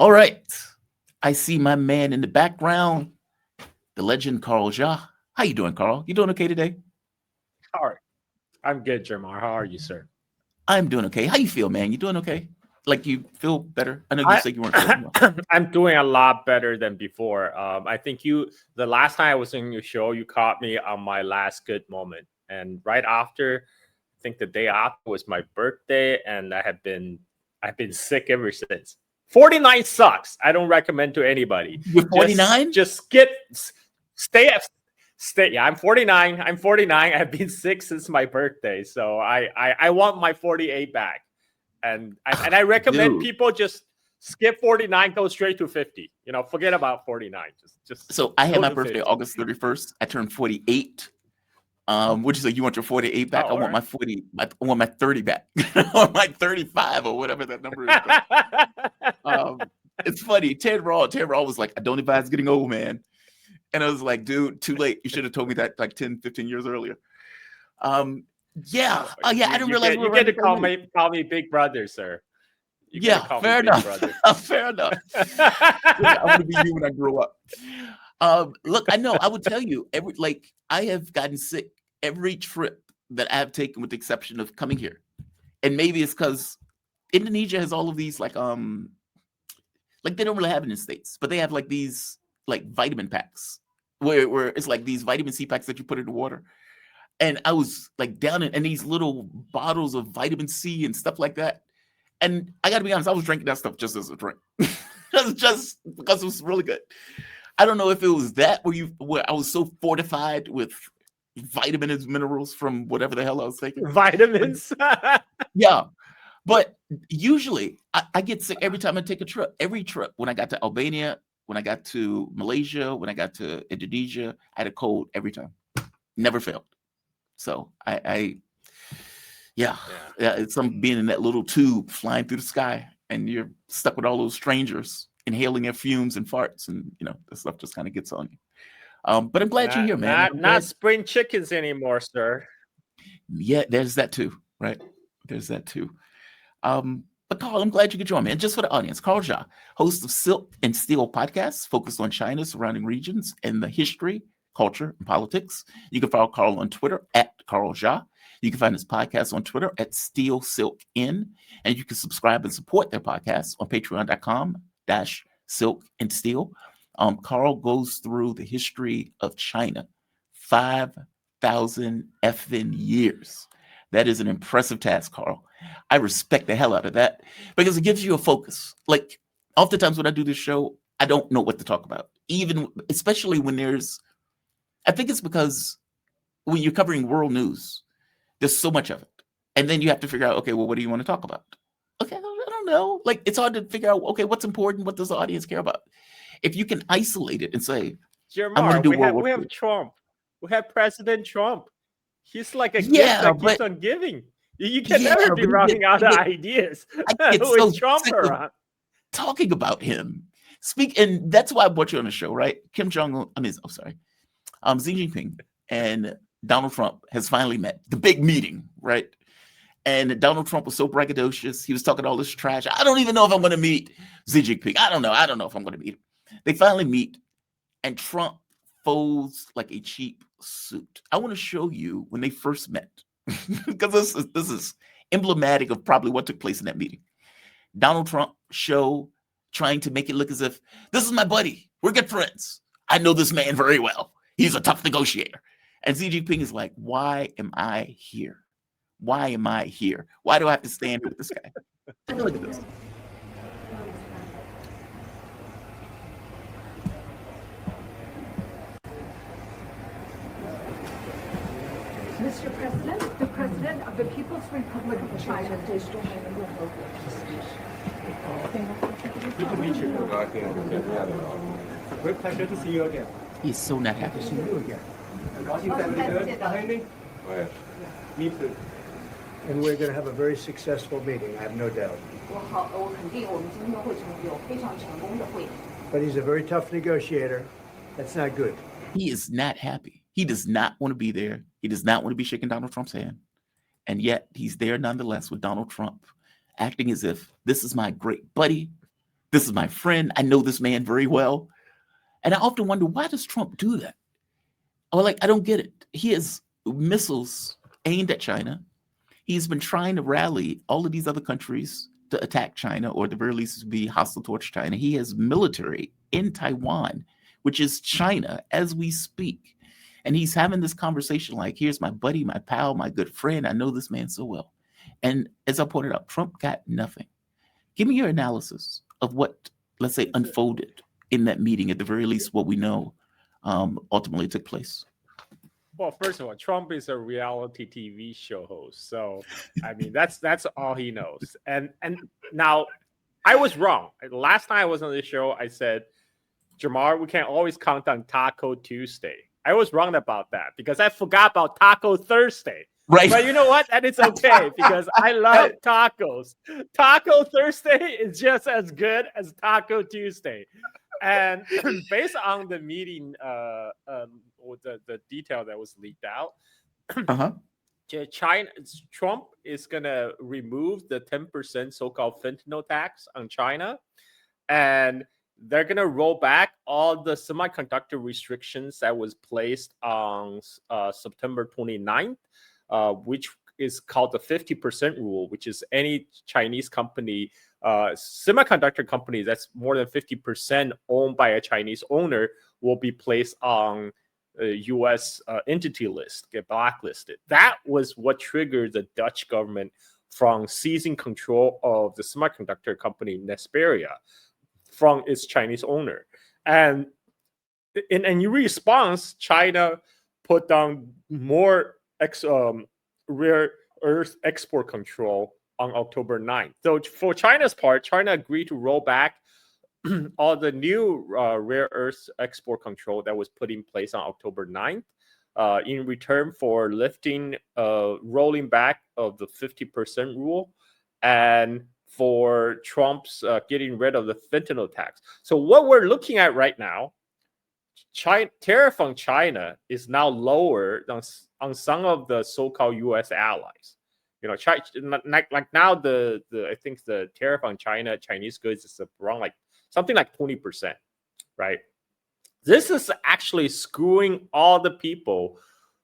All right. I see my man in the background, the legend Carl Jha. How you doing, Carl? You doing okay today? All right. I'm good, Jermar. How are you, sir? I'm doing okay. How you feel, man? You doing okay? Like you feel better? I know you I said you weren't feeling well. I'm doing a lot better than before. I think the last time I was in your show, you caught me on my last good moment, and right after, I think the day after was my birthday, and I've been sick ever since. 49 sucks. I don't recommend to anybody. You're 49? Just get stay at stay. Yeah, I'm 49. I'm 49. I've been sick since my birthday, so I want my 48 back. And I recommend Dude. people just skip 49, go straight to 50. Forget about 49. Just So I had go my to birthday 50. August 31st. I turned 48. Would you say you want your 48 back? Oh, I want all my 40, I want my 30 back. Or my 35 or whatever that number is. It's funny. Ted Raw was like, I don't advise getting old, man. And I was like, dude, too late. You should have told me that like 10, 15 years earlier. Yeah. Oh, yeah. I didn't realize we you were get to running. call me big brother, sir. You get Yeah, to call fair me big enough. brother. Fair enough. I want to be you when I grow up. Look, I know. I would tell you I have gotten sick every trip that I've taken, with the exception of coming here. And maybe it's because Indonesia has all of these like they don't really have it in the States, but they have like these like vitamin packs where it's like these vitamin C packs that you put in the water. And I was like down in these little bottles of vitamin C and stuff like that. And I got to be honest, I was drinking that stuff just as a drink. just because it was really good. I don't know if it was that where I was so fortified with vitamins, minerals from whatever the hell I was taking. Vitamins. Yeah. But usually I get sick every time I take a trip. Every trip, when I got to Albania, when I got to Malaysia, when I got to Indonesia, I had a cold every time. Never failed. So yeah, it's some being in that little tube flying through the sky, and you're stuck with all those strangers inhaling their fumes and farts, and the stuff just kind of gets on you. But I'm glad you're here, man. Not spring chickens anymore, sir. Yeah, there's that too, right? There's that too. But Carl, I'm glad you could join me. And just for the audience, Carl Jha, host of Silk and Steel podcasts focused on China, surrounding regions, and the history, culture, and politics. You can follow Carl on Twitter at Carl Jha. You can find his podcast on Twitter at Steel Silk In, and you can subscribe and support their podcast on patreon.com/Silk and Steel. Carl goes through the history of China, 5,000 effing years. That is an impressive task, Carl. I respect the hell out of that because it gives you a focus. Like, oftentimes when I do this show, I don't know what to talk about, especially when I think it's because when you're covering world news, there's so much of it. And then you have to figure out, okay, well, what do you want to talk about? Okay, I don't know. Like, it's hard to figure out, okay, what's important? What does the audience care about? If you can isolate it and say, I'm going to do World War we have II. Trump. We have President Trump. He's like a gift Yeah, that but keeps on giving. You can never be running out of ideas I get so with Trump sick of around. talking about him. And that's why I brought you on the show, right? Xi Jinping and Donald Trump has finally met. The big meeting, right? And Donald Trump was so braggadocious. He was talking all this trash. I don't even know if I'm going to meet Xi Jinping. I don't know if I'm going to meet him. They finally meet, and Trump folds like a cheap suit. I want to show you when they first met, because this is emblematic of probably what took place in that meeting. Donald Trump trying to make it look as if, this is my buddy. We're good friends. I know this man very well. He's a tough negotiator. And Xi Jinping is like, why am I here? Why am I here? Why do I have to stand with this guy? Take a look at this. Mr. President, the President of the People's Republic of China. Good to meet you. Great pleasure to see you again. He's so not happy. To see you again. You family good behind me? Me too. And we're going to have a very successful meeting, I have no doubt. But he's a very tough negotiator. That's not good. He is not happy. He does not want to be there. He does not want to be shaking Donald Trump's hand. And yet he's there nonetheless with Donald Trump, acting as if this is my great buddy. This is my friend. I know this man very well. And I often wonder, why does Trump do that? Or like, I don't get it. He has missiles aimed at China. He's been trying to rally all of these other countries to attack China, or at the very least to be hostile towards China. He has military in Taiwan, which is China, as we speak. And he's having this conversation like, here's my buddy, my pal, my good friend. I know this man so well. And as I pointed out, Trump got nothing. Give me your analysis of what, let's say, unfolded in that meeting, at the very least, what we know ultimately took place. Well, first of all, Trump is a reality TV show host, so I mean that's all he knows. And now, I was wrong. Last time I was on the show, I said, Jamar, we can always count on Taco Tuesday. I was wrong about that because I forgot about Taco Thursday. Right. But you know what? And it's okay because I love tacos. Taco Thursday is just as good as Taco Tuesday. And based on the meeting, or the detail that was leaked out, Trump is gonna remove the 10% so-called fentanyl tax on China, and they're gonna roll back all the semiconductor restrictions that was placed on September 29th, which is called the 50% rule, which is any Chinese company, semiconductor company that's more than 50% owned by a Chinese owner will be placed on a U.S. Entity list, get blacklisted. That was what triggered the Dutch government from seizing control of the semiconductor company Nesperia from its Chinese owner. And in response, China put down more rare earth export control on October 9th. So for China's part, China agreed to roll back all the new rare earth export control that was put in place on October 9th in return for lifting, rolling back of the 50% rule, and for Trump's getting rid of the fentanyl tax. So what we're looking at right now, tariff on China is now lower than on some of the so-called U.S. allies. You know, like now I think the tariff on Chinese goods is around like something like 20%, right? This is actually screwing all the people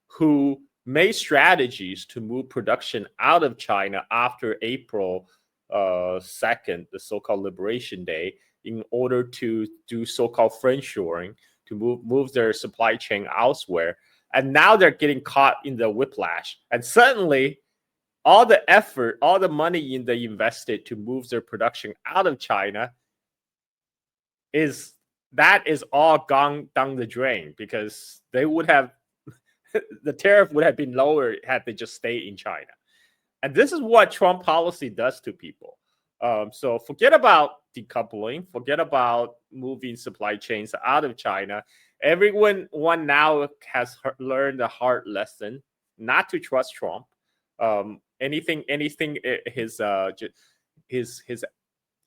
who made strategies to move production out of China after April 2nd, the so-called Liberation Day, in order to do so-called friendshoring, to move their supply chain elsewhere. And now they're getting caught in the whiplash. And suddenly, all the effort, all the money they invested to move their production out of China is all gone down the drain, because they would have the tariff would have been lower had they just stayed in China. And this is what Trump policy does to people. So forget about decoupling, forget about moving supply chains out of China. Everyone Now has learned a hard lesson not to trust Trump. Anything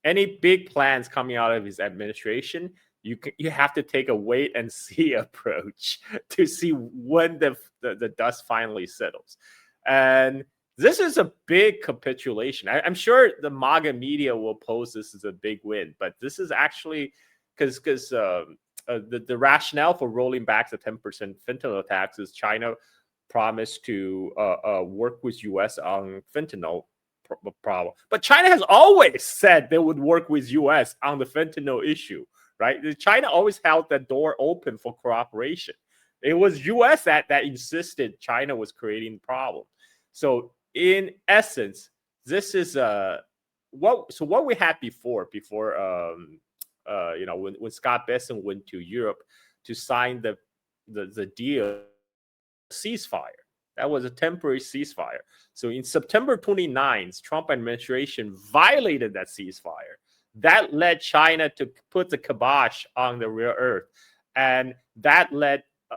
any big plans coming out of his administration, you have to take a wait and see approach to see when the dust finally settles. And this is a big capitulation. I'm sure the MAGA media will pose this as a big win, but this is actually because the rationale for rolling back the 10% fentanyl tax is China promised to work with U.S. on fentanyl problem. But China has always said they would work with U.S. on the fentanyl issue, right? China always held that door open for cooperation. It was U.S. that insisted China was creating the problem. So in essence, this is what we had before when Scott Bessent went to Europe to sign the deal ceasefire. That was a temporary ceasefire. So in September 29th, Trump administration violated that ceasefire. That led China to put the kibosh on the rare earth. And that led a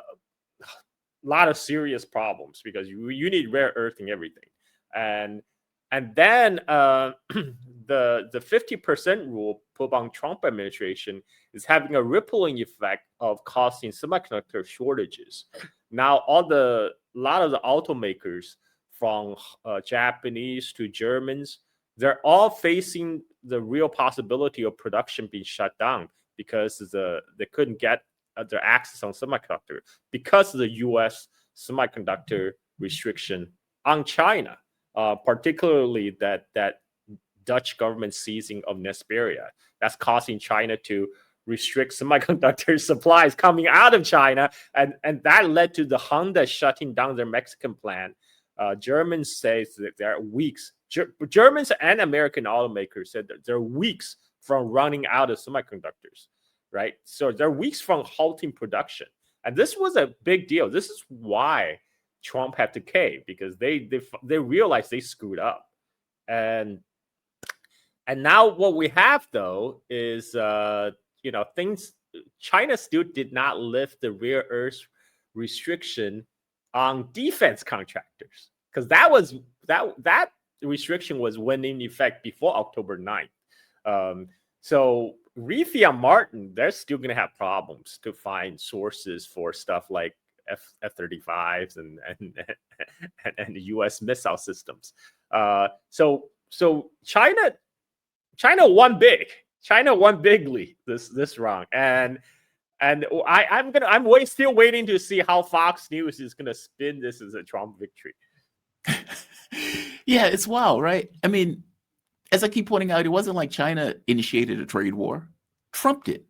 lot of serious problems, because you need rare earth in everything. And then the 50% rule put on Trump administration is having a rippling effect of causing semiconductor shortages. Now, a lot of the automakers, from Japanese to Germans, they're all facing the real possibility of production being shut down because they couldn't get their access on semiconductor because of the U.S. semiconductor restriction on China, particularly that Dutch government seizing of Nesperia. That's causing China to restrict semiconductor supplies coming out of China, and that led to the Honda shutting down their Mexican plant. Germans say that there are weeks. Germans and American automakers said that they're weeks from running out of semiconductors, right? So they're weeks from halting production, and this was a big deal. This is why Trump had to cave, because they realized they screwed up, and now what we have though is things. China still did not lift the rare earth restriction on defense contractors, because that restriction went in effect before October 9th. So Raytheon Martin, they're still going to have problems to find sources for stuff like F-35s and U.S. missile systems. So China won big. China won bigly this round, and I'm still waiting to see how Fox News is gonna spin this as a Trump victory. Yeah, it's wild, right? I mean, as I keep pointing out, it wasn't like China initiated a trade war. Trump did.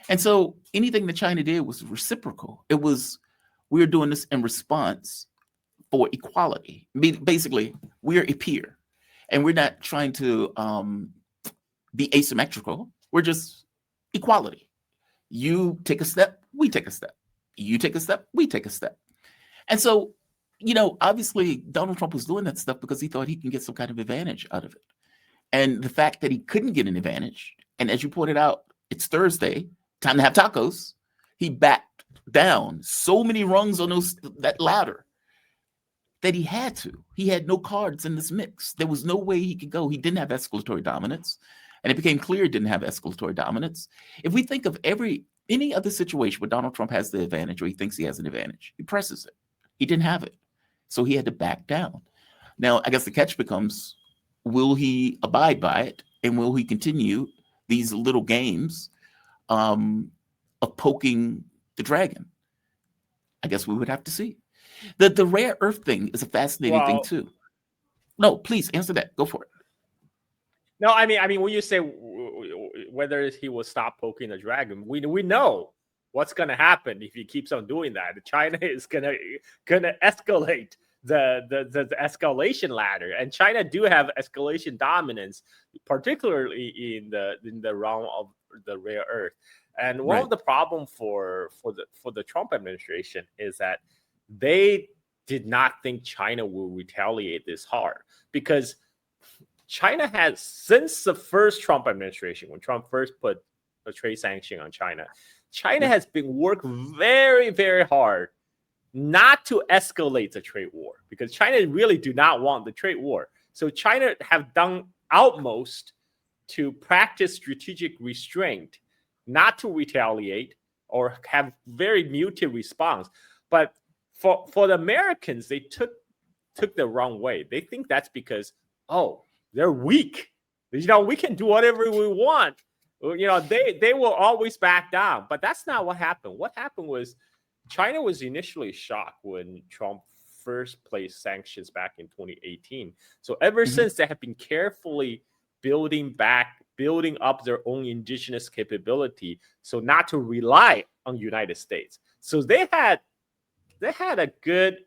And so anything that China did was reciprocal. It was, we're doing this in response for equality. Basically, we're a peer, and we're not trying to be asymmetrical. We're just equality. You take a step, we take a step. You take a step, we take a step. And so, obviously Donald Trump was doing that stuff because he thought he can get some kind of advantage out of it. And the fact that he couldn't get an advantage, and as you pointed out, it's Thursday, time to have tacos, he backed down so many rungs on that ladder that he had to. He had no cards in this mix. There was no way he could go. He didn't have escalatory dominance. And it became clear he didn't have escalatory dominance. If we think of any other situation where Donald Trump has the advantage or he thinks he has an advantage, he presses it. He didn't have it. So he had to back down. Now, I guess the catch becomes, will he abide by it? And will he continue these little games of poking the dragon? I guess we would have to see. The rare earth thing is a fascinating thing too. No, please answer that. Go for it. No, I mean, when you say whether he will stop poking the dragon, we know what's going to happen if he keeps on doing that. China is gonna escalate the escalation ladder, and China do have escalation dominance, particularly in the realm of the rare earth. And one of the problem for the Trump administration is that they did not think China will retaliate this hard, because China has, since the first Trump administration, when Trump first put a trade sanction on China, China has been working very, very hard not to escalate the trade war, because China really do not want the trade war. So China have done utmost to practice strategic restraint, not to retaliate or have very muted response. But for the Americans, they took the wrong way. They think that's because, they're weak. We can do whatever we want. They will always back down. But that's not what happened. What happened was China was initially shocked when Trump first placed sanctions back in 2018. So ever since, they have been carefully building up their own indigenous capability, so not to rely on the United States. So they had a good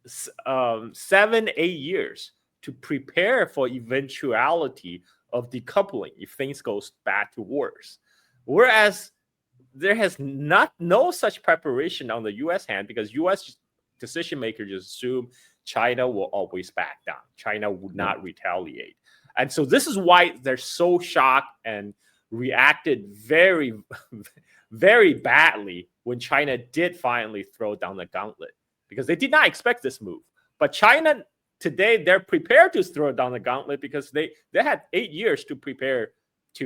7-8 years to prepare for eventuality of decoupling if things goes bad to worse. Whereas there has no such preparation on the U.S. hand, because U.S. decision makers just assume China will always back down. China would not retaliate. And so this is why they're so shocked and reacted very, very badly when China did finally throw down the gauntlet, because they did not expect this move. But China today, they're prepared to throw down the gauntlet because they had 8 years to prepare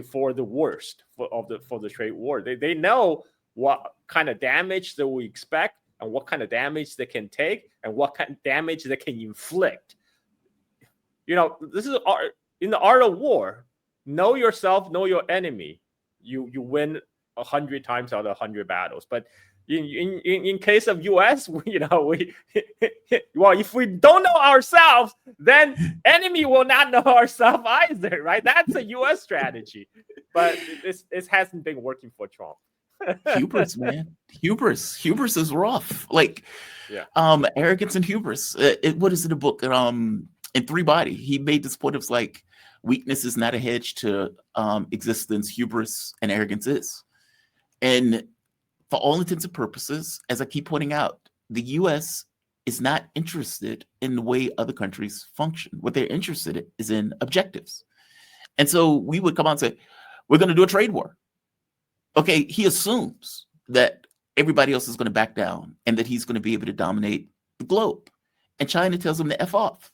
for the worst for the trade war. They know what kind of damage they will expect, and what kind of damage they can take, and what kind of damage they can inflict. This is in the art of war. know yourself, know your enemy. You win 100 times out of 100 battles. But in case of US, well, if we don't know ourselves, then enemy will not know ourselves either, right? That's a US strategy. But it hasn't been working for Trump. Hubris, man. Hubris is rough. Like, yeah. Arrogance and hubris. What is it? A book? In Three Body, he made this point of like, weakness is not a hedge to existence. Hubris and arrogance is. And for all intents and purposes, as I keep pointing out, the U.S. is not interested in the way other countries function. What they're interested in is in objectives. And so we would come out and say, we're going to do a trade war. Okay, he assumes that everybody else is going to back down and that he's going to be able to dominate the globe. And China tells him to F off.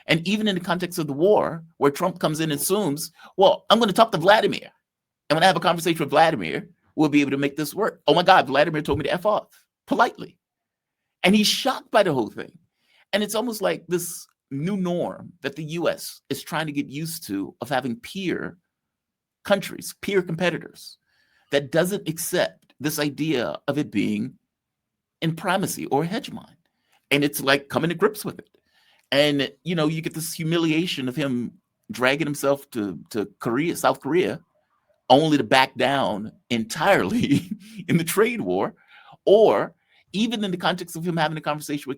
And even in the context of the war, where Trump comes in and assumes, well, I'm going to talk to Vladimir. And when I have a conversation with Vladimir, we'll be able to make this work. Oh my God, Vladimir told me to F off politely. And he's shocked by the whole thing. And it's almost like this new norm that the US is trying to get used to of having peer countries, peer competitors, that doesn't accept this idea of it being in primacy or hegemon. And it's like coming to grips with it. And, you get this humiliation of him dragging himself to Korea, South Korea, only to back down entirely in the trade war. Or even in the context of him having a conversation with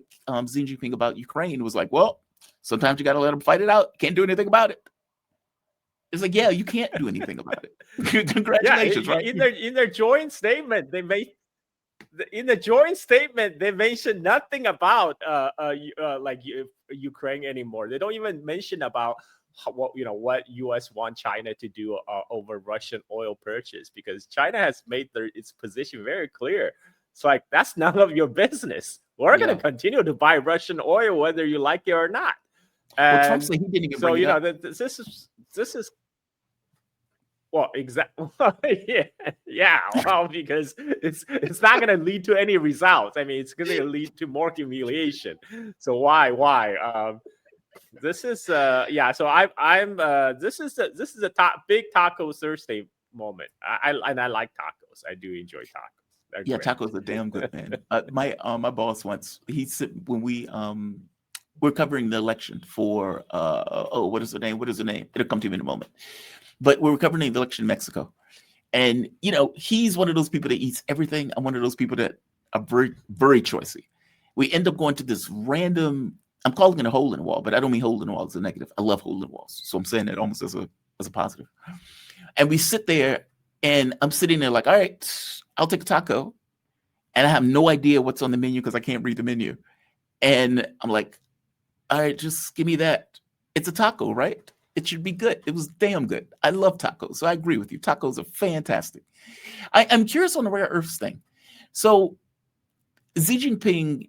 Xi Jinping about Ukraine, it was like, well, sometimes you got to let them fight it out. Can't do anything about it. It's like, yeah, you can't do anything about it. Congratulations, right? In their joint statement, they mentioned nothing about Ukraine anymore. They don't even mention about what US want China to do over Russian oil purchase, because China has made its position very clear. It's like, that's none of your business. We're going to continue to buy Russian oil whether you like it or not. Well, Trump said he didn't even bring it up. This is well, exactly. yeah. Well, because it's not going to lead to any results. I mean, it's going to lead to more humiliation. So why? This is So this is a big Taco Thursday moment. I like tacos. I do enjoy tacos. Yeah, tacos are damn good, man. My boss once, he said, when we're covering the election for what is the name? It'll come to me in a moment. But we're covering the election in Mexico. And, he's one of those people that eats everything. I'm one of those people that are very, very choicy. We end up going to this random, I'm calling it a hole in the wall, but I don't mean hole in the wall as a negative. I love hole in the walls. So I'm saying that almost as a positive. And we sit there, and I'm sitting there like, all right, I'll take a taco. And I have no idea what's on the menu because I can't read the menu. And I'm like, all right, just give me that. It's a taco, right? It should be good. It was damn good. I love tacos. So I agree with you. Tacos are fantastic. I'm curious on the rare earths thing. So Xi Jinping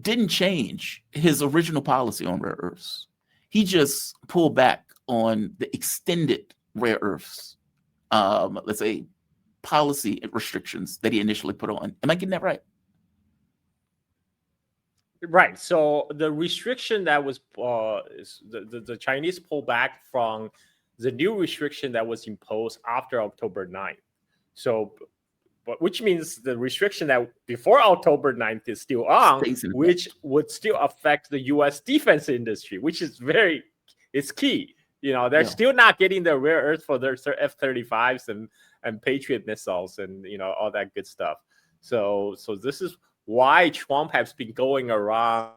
didn't change his original policy on rare earths. He just pulled back on the extended rare earths, let's say, policy restrictions that he initially put on. Am I getting that right? Right. So the restriction that was the Chinese pulled back from the new restriction that was imposed after October 9th. So, which means the restriction that before October 9th is still on, which would still affect the U.S. defense industry, which is it's key. They're still not getting the rare earth for their F-35s and Patriot missiles and all that good stuff. So this is why Trump has been going around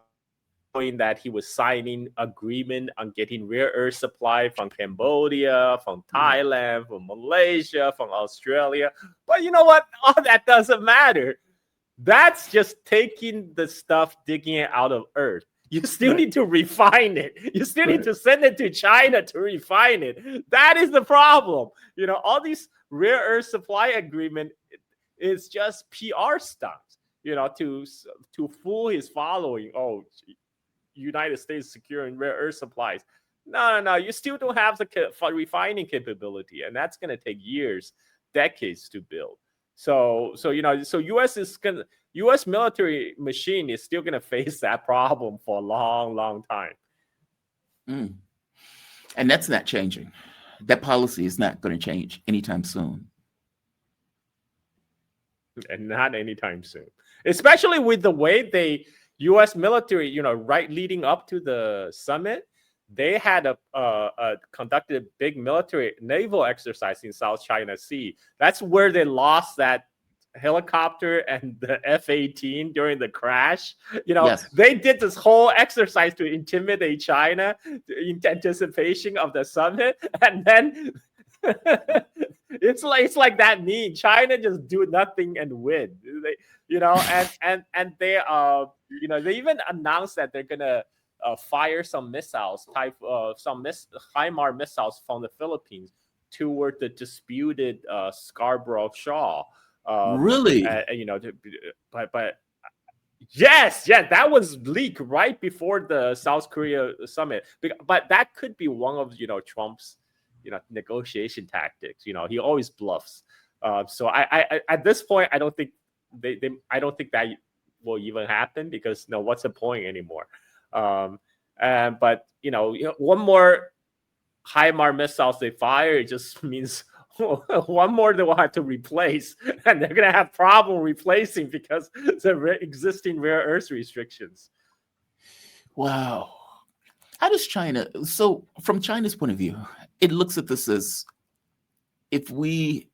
knowing that he was signing agreement on getting rare earth supply from Cambodia, from Thailand, from Malaysia, from Australia. But you know what? All that doesn't matter. That's just taking the stuff, digging it out of earth. You still need to refine it. You still need to send it to China to refine it. That is the problem. All these rare earth supply agreement is just PR stuff. To fool his following. Oh, United States securing rare earth supplies. No. You still don't have the refining capability, and that's going to take years, decades to build. So U.S. military machine is still going to face that problem for a long, long time. And that's not changing. That policy is not going to change anytime soon. And not anytime soon, especially with the way the U.S. military, right leading up to the summit, they had conducted a big military naval exercise in South China Sea. That's where they lost that helicopter and the F-18 during the crash. Yes. They did this whole exercise to intimidate China in anticipation of the summit, and then it's like that meme. China just do nothing and win. And they they even announced that they're gonna fire some missiles, HIMARS missiles from the Philippines toward the disputed Scarborough Shoal. Really? But yes, that was leaked right before the South Korea summit. But that could be one of Trump's negotiation tactics. He always bluffs. So I at this point I don't think I don't think that will even happen, because what's the point anymore? But one more HIMARS missiles they fire, it just means one more they will have to replace, and they're gonna have problem replacing because the existing rare earth restrictions. Wow. How does China? So from China's point of view, it looks at this as the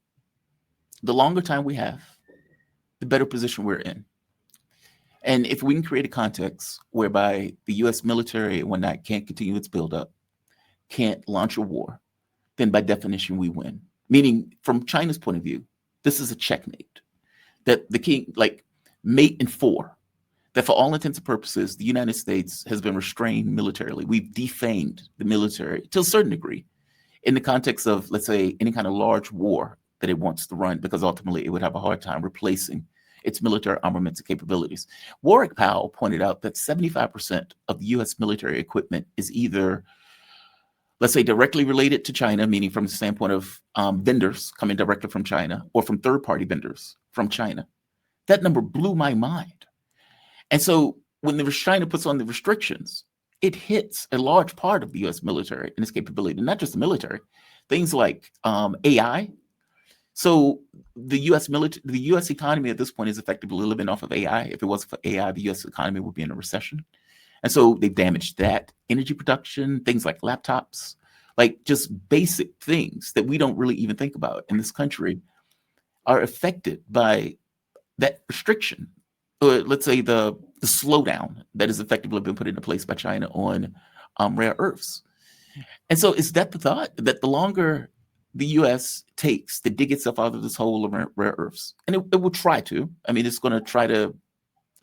longer time we have, the better position we're in. And if we can create a context whereby the U.S. military and whatnot can't continue its buildup, can't launch a war, then by definition we win. Meaning, from China's point of view, this is a checkmate. That the king, like mate in four, that for all intents and purposes, the United States has been restrained militarily. We've defamed the military to a certain degree in the context of, let's say, any kind of large war that it wants to run, because ultimately it would have a hard time replacing its military armaments and capabilities. Warwick Powell pointed out that 75% of the U.S. military equipment is either, let's say, directly related to China, meaning from the standpoint of vendors coming directly from China, or from third-party vendors from China. That number blew my mind. And so when China puts on the restrictions, it hits a large part of the U.S. military and its capability, not just the military, things like AI. So the U.S. economy at this point is effectively living off of AI. If it wasn't for AI, the U.S. economy would be in a recession. And so they've damaged that. Energy production, things like laptops, like just basic things that we don't really even think about in this country are affected by that restriction. Let's say the slowdown that has effectively been put into place by China on rare earths. And so is that the thought, that the longer the U.S. takes to dig itself out of this hole of rare earths, and it will try to, I mean, it's going to try to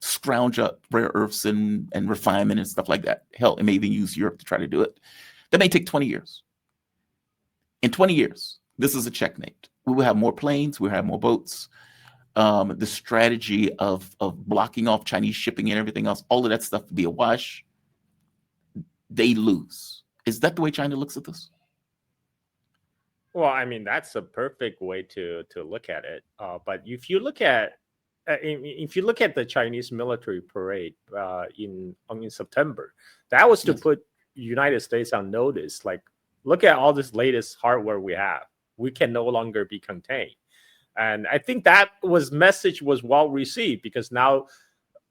scrounge up rare earths and refinement and stuff like that. Hell, it may even use Europe to try to do it. That may take 20 years. In 20 years, this is a checkmate. We will have more planes, we'll have more boats. The strategy of blocking off Chinese shipping and everything else, all of that stuff to be a wash, they lose. Is that the way China looks at this? Well, I mean, that's a perfect way to look at it. But if you look at the Chinese military parade in September, that was to put United States on notice. Like, look at all this latest hardware we have. We can no longer be contained. And I think that message was well received, because now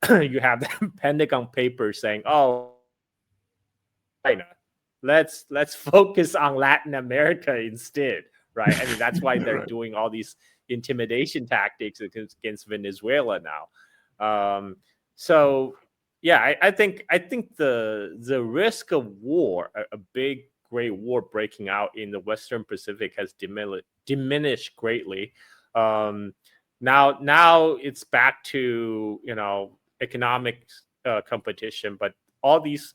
you have the Pentagon paper saying, "Oh, China, let's focus on Latin America instead," right? I mean, that's why they're doing all these intimidation tactics against Venezuela now. So yeah, I think the risk of war, a big great war breaking out in the Western Pacific, has diminished greatly. Now it's back to economic competition, but all these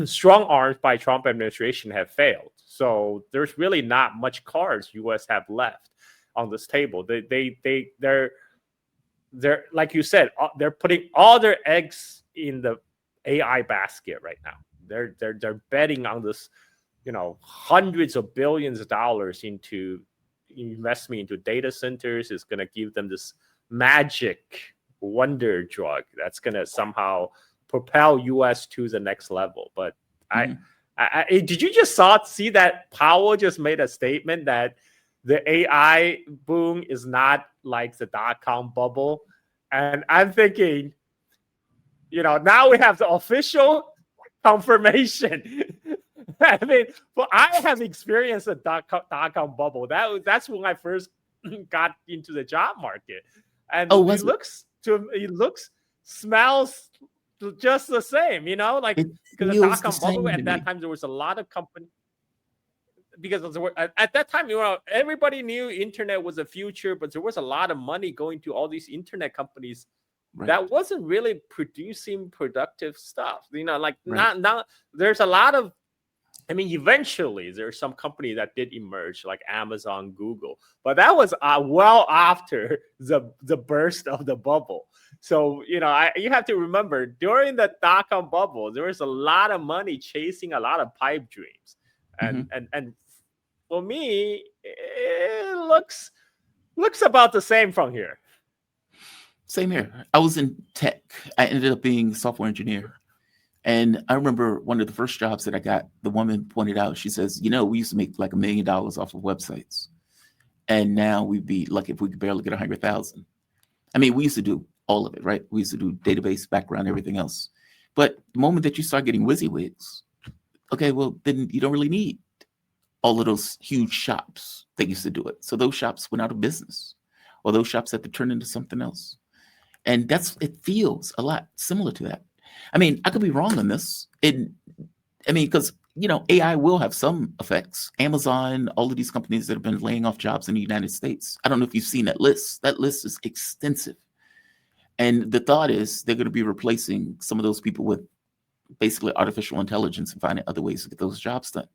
strong arms by Trump administration have failed. So there's really not much cards U.S. have left on this table. They're like you said, they're putting all their eggs in the AI basket right now. They're betting on this, hundreds of billions of dollars into investment into data centers. Is going to give them this magic wonder drug that's going to somehow propel U.S. to the next level. But Did you just see that Powell just made a statement that the AI boom is not like the dot-com bubble? And I'm thinking, now we have the official confirmation. I mean, well, I have experienced a dot-com bubble. That's when I first got into the job market, and it looks, smells just the same. Like It because the feels the dot-com bubble same at to that me. time there was a lot of companies. Because at that time, everybody knew internet was the future, but there was a lot of money going to all these internet companies Right. that wasn't really producing productive stuff. Like Right. now there's a lot of, eventually there's some company that did emerge, like Amazon, Google, but that was well after the burst of the bubble. So you have to remember, during the dot-com bubble, there was a lot of money chasing a lot of pipe dreams, and for me, it looks about the same from here. Same here. I was in tech. I ended up being a software engineer. And I remember one of the first jobs that I got, the woman pointed out, she says, we used to make like $1 million off of websites. And now we'd be lucky if we could barely get 100,000. We used to do all of it, right? We used to do database, background, everything else. But the moment that you start getting WYSIWYGs, okay, well, then you don't really need all of those huge shops that used to do it. So those shops went out of business, or those shops had to turn into something else. And it feels a lot similar to that. I could be wrong on this. Because, AI will have some effects. Amazon, all of these companies that have been laying off jobs in the United States. I don't know if you've seen that list. That list is extensive. And the thought is they're going to be replacing some of those people with basically artificial intelligence and finding other ways to get those jobs done.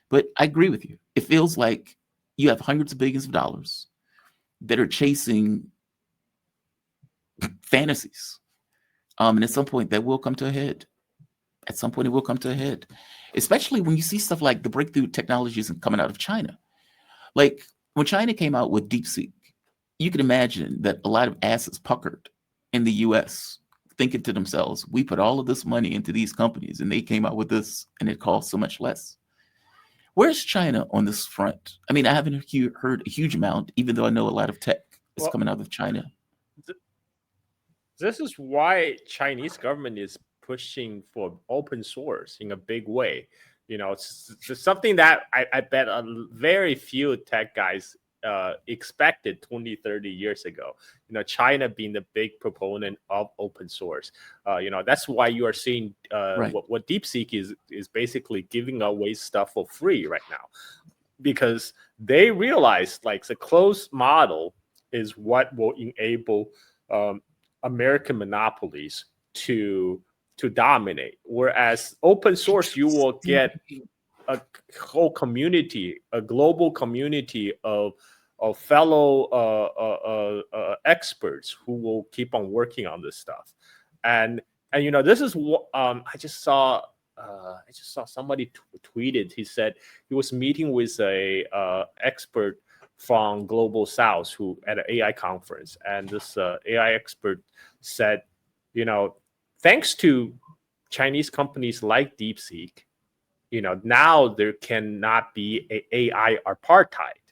But I agree with you. It feels like you have hundreds of billions of dollars that are chasing fantasies. And at some point that will come to a head. At some point it will come to a head. Especially when you see stuff like the breakthrough technologies coming out of China. Like when China came out with DeepSeek, you can imagine that a lot of asses puckered in the US thinking to themselves, we put all of this money into these companies and they came out with this and it cost so much less. Where's China on this front? I haven't heard a huge amount, even though I know a lot of tech is coming out of China. This is why Chinese government is pushing for open source in a big way. It's something that I bet very few tech guys expected 20, 30 years ago. China being the big proponent of open source. That's why you are seeing Right. what DeepSeek is basically giving away stuff for free right now, because they realize like the closed model is what will enable American monopolies to dominate. Whereas open source, you will get a whole community, a global community of fellow experts who will keep on working on this stuff. And this is what I just saw somebody tweeted. He said he was meeting with a expert from Global South who at an AI conference, and this AI expert said, thanks to Chinese companies like DeepSeek, now there cannot be a AI apartheid.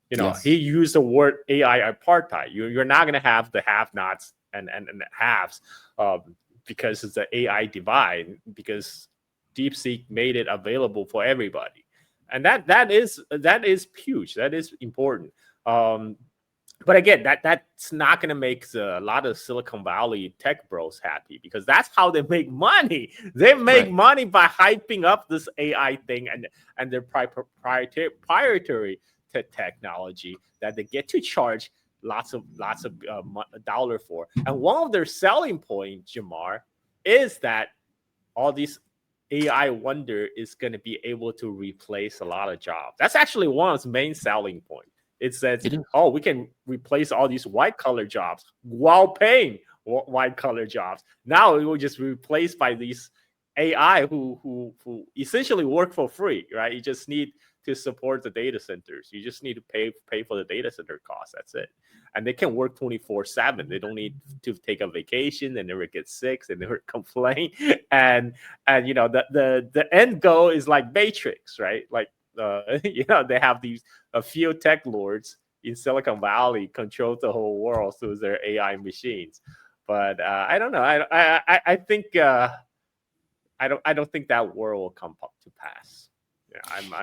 Yes. He used the word AI apartheid. You're not going to have the have-nots and the haves because it's the AI divide, because DeepSeek made it available for everybody. And that is huge. That is important. But again, that's not going to make a lot of Silicon Valley tech bros happy, because that's how they make money. They make money by hyping up this AI thing and their proprietary technology that they get to charge lots of dollar for. And one of their selling points, Jamar, is that all these AI wonder is going to be able to replace a lot of jobs. That's actually one of its main selling points. It says, we can replace all these white-collar jobs while paying white-collar jobs. Now it will just be replaced by these AI who essentially work for free, right? You just need to support the data centers. You just need to pay for the data center cost. That's it. And they can work 24/7. They don't need to take a vacation. They never get sick. They never complain. And you know, the end goal is like Matrix, right? Like you know, they have these a few tech lords in Silicon Valley control the whole world through their AI machines. But I don't know. I think I don't think that world will come up to pass.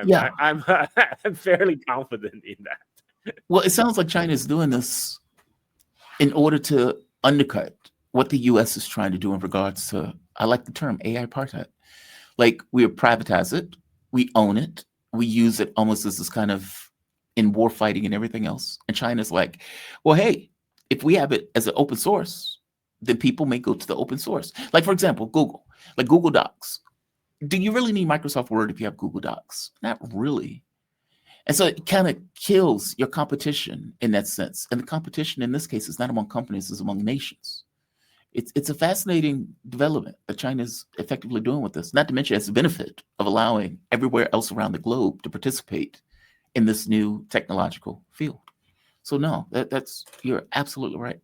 Yeah, I'm fairly confident in that. Well, it sounds like China is doing this in order to undercut what the U.S. is trying to do in regards to, I like the term AI apartheid. Like, we privatize it, we own it, we use it almost as this kind of in war fighting and everything else. And China's like, well, hey, if we have it as an open source, then people may go to the open source. Like, for example, Google, like Google Docs. Do you really need Microsoft Word if you have Google Docs? Not really. And so it kind of kills your competition in that sense. And the competition in this case is not among companies, it's among nations. It's a fascinating development that China is effectively doing with this, not to mention it's the benefit of allowing everywhere else around the globe to participate in this new technological field. So no, that's you're absolutely right.